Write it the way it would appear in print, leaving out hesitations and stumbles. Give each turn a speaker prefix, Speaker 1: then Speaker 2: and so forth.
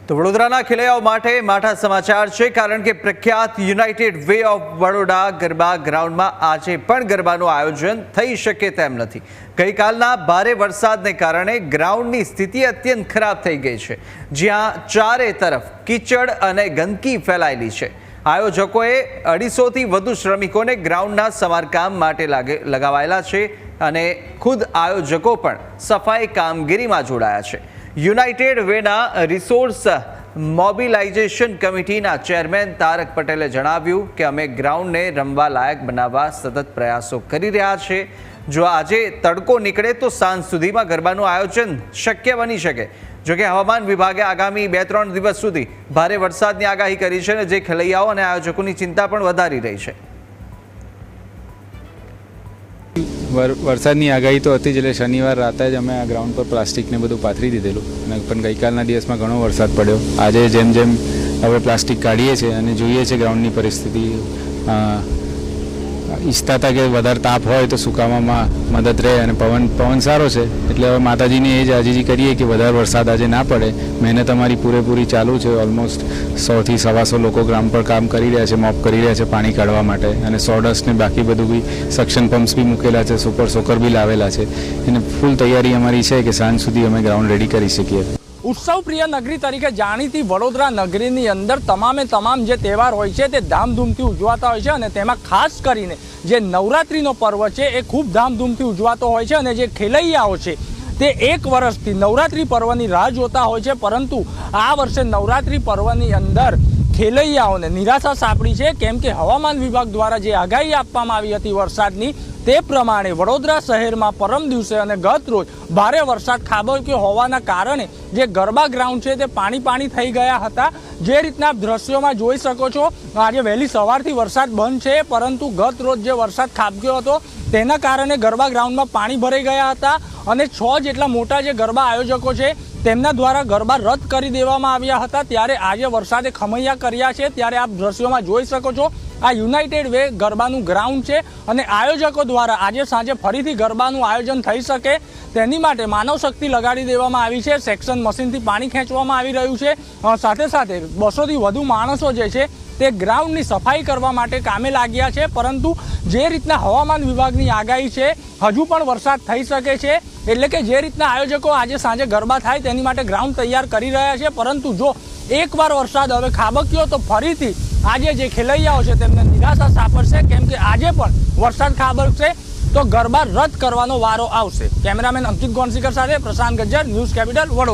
Speaker 1: તો વડોદરાના ખેલૈયાઓ માટે માઠા સમાચાર છે, કારણ કે પ્રખ્યાત United way of Vadodara garba ગ્રાઉન્ડમાં આજે પણ ગરબાનું આયોજન થઈ શકે તેમ નથી। ગઈકાલના ભારે વરસાદને કારણે ગ્રાઉન્ડની સ્થિતિ અત્યંત ખરાબ થઈ ગઈ છે, જ્યાં ચારે તરફ કીચડ અને ગંદકી ફેલાયેલી છે। આયોજકોએ 250થી વધુ શ્રમિકોને ગ્રાઉન્ડના સમારકામ માટે લગાવાયેલા છે અને ખુદ આયોજકો પણ સફાઈ કામગીરીમાં જોડાયા છે। યુનાઇટેડ વેના રિસોર્સ મોબિલાઇઝેશન કમિટીના ચેરમેન તારક પટેલે જણાવ્યું કે અમે ગ્રાઉન્ડને રમવા લાયક બનાવવા સતત પ્રયાસો કરી રહ્યા છે। જો આજે તડકો નીકળે તો સાંજ સુધીમાં ગરબાનું આયોજન શક્ય બની શકે। જોકે હવામાન વિભાગે આગામી 2-3 દિવસ સુધી ભારે વરસાદની આગાહી કરી છે, જે ખેલૈયાઓ અને આયોજકોની ચિંતા પણ વધારી રહી છે।
Speaker 2: વરસાદની આગાહી તો હતી જ, એટલે શનિવાર રાતે જ અમે આ ગ્રાઉન્ડ પર પ્લાસ્ટિકને બધું પાથરી દીધેલું, અને પણ ગઈકાલના દિવસમાં ઘણો વરસાદ પડ્યો। આજે જેમ જેમ હવે પ્લાસ્ટિક કાઢીએ છીએ અને જોઈએ છીએ ગ્રાઉન્ડની પરિસ્થિતિ, ઈચ્છતા હતા કે વધારે તાપ હોય તો સુકાવામાં મદદ રહે, અને પવન સારો છે, એટલે હવે માતાજીને એ જ આજીજી કરીએ કે વધારે વરસાદ આજે ના પડે। મહેનત અમારી પૂરેપૂરી ચાલુ છે। ઓલમોસ્ટ 100થી 125 લોકો ગ્રાઉન્ડ પર કામ કરી રહ્યા છે, મોપ કરી રહ્યા છે પાણી કાઢવા માટે, અને સોડસ્ટ ને બાકી બધું બી સક્શન પમ્પ્સ બી મૂકેલા છે, સુપર સોકર બી લાવેલા છે, અને ફૂલ તૈયારી અમારી છે કે સાંજ સુધી અમે ગ્રાઉન્ડ રેડી કરી શકીએ।
Speaker 3: ઉત્સવ પ્રિય નગરી તરીકે જાણીતી વડોદરા નગરીની અંદર તમામ જે તહેવાર હોય છે તે ધામધૂમથી ઉજવાતા હોય છે, અને તેમાં ખાસ કરીને જે નવરાત્રિનો પર્વ છે એ ખૂબ ધામધૂમથી ઉજવાતો હોય છે, અને જે ખેલૈયાઓ છે તે એક વર્ષથી નવરાત્રિ પર્વની રાહ જોતા હોય છે। પરંતુ આ વર્ષે નવરાત્રિ પર્વની અંદર ખેલૈયાઓને નિરાશા સાંપડી છે, કેમ કે હવામાન વિભાગ દ્વારા જે આગાહી આપવામાં આવી હતી વરસાદની, તે પ્રમાણે વડોદરા શહેરમાં પરમ દિવસે અને ગત રોજ ભારે વરસાદ ખાબક્યો હોવાના કારણે જે ગરબા ગ્રાઉન્ડ છે તે પાણી થઈ ગયા હતા। જે રીતના આપ દ્રશ્યોમાં જોઈ શકો છો, આજે વહેલી સવારથી વરસાદ બંધ છે, પરંતુ ગત રોજ જે વરસાદ ખાબક્યો હતો તેના કારણે ગરબા ગ્રાઉન્ડમાં પાણી ભરાઈ ગયા હતા, અને 6 જેટલા મોટા જે ગરબા આયોજકો છે તેમના દ્વારા ગરબા રદ કરી દેવામાં આવ્યા હતા। ત્યારે આજે વરસાદે ખમૈયા કર્યા છે। ત્યારે આપ દ્રશ્યોમાં જોઈ શકો છો, આ યુનાઇટેડ વે ગરબાનું ગ્રાઉન્ડ છે, અને આયોજકો દ્વારા આજે સાંજે ફરીથી ગરબાનું આયોજન થઈ શકે તેની માટે માનવ શક્તિ લગાડી દેવામાં આવી છે। સેક્શન મશીનથી પાણી ખેંચવામાં આવી રહ્યું છે, સાથે સાથે 200થી વધુ માણસો જે છે તે ગ્રાઉન્ડની સફાઈ કરવા માટે કામે લાગ્યા છે। પરંતુ જે રીતના હવામાન વિભાગની આગાહી છે, હજુ પણ વરસાદ થઈ શકે છે, એટલે કે જે રીતના આયોજકો આજે સાંજે ગરબા થાય તેની માટે ગ્રાઉન્ડ તૈયાર કરી રહ્યા છે। પરંતુ જો એકવાર વરસાદ હવે ખાબક્યો તો ફરીથી આજે જે ખેલૈયાઓ છે તેમને નિરાશા સાંપડશે, કેમ કે આજે પણ વરસાદ ખાબકશે તો ગરબા રદ કરવાનો વારો આવશે। કેમેરામેન અંકિત ગોંસીકર સાથે પ્રશાંત ગજ્જર, ન્યૂઝ કેપિટલ, વડોદરા।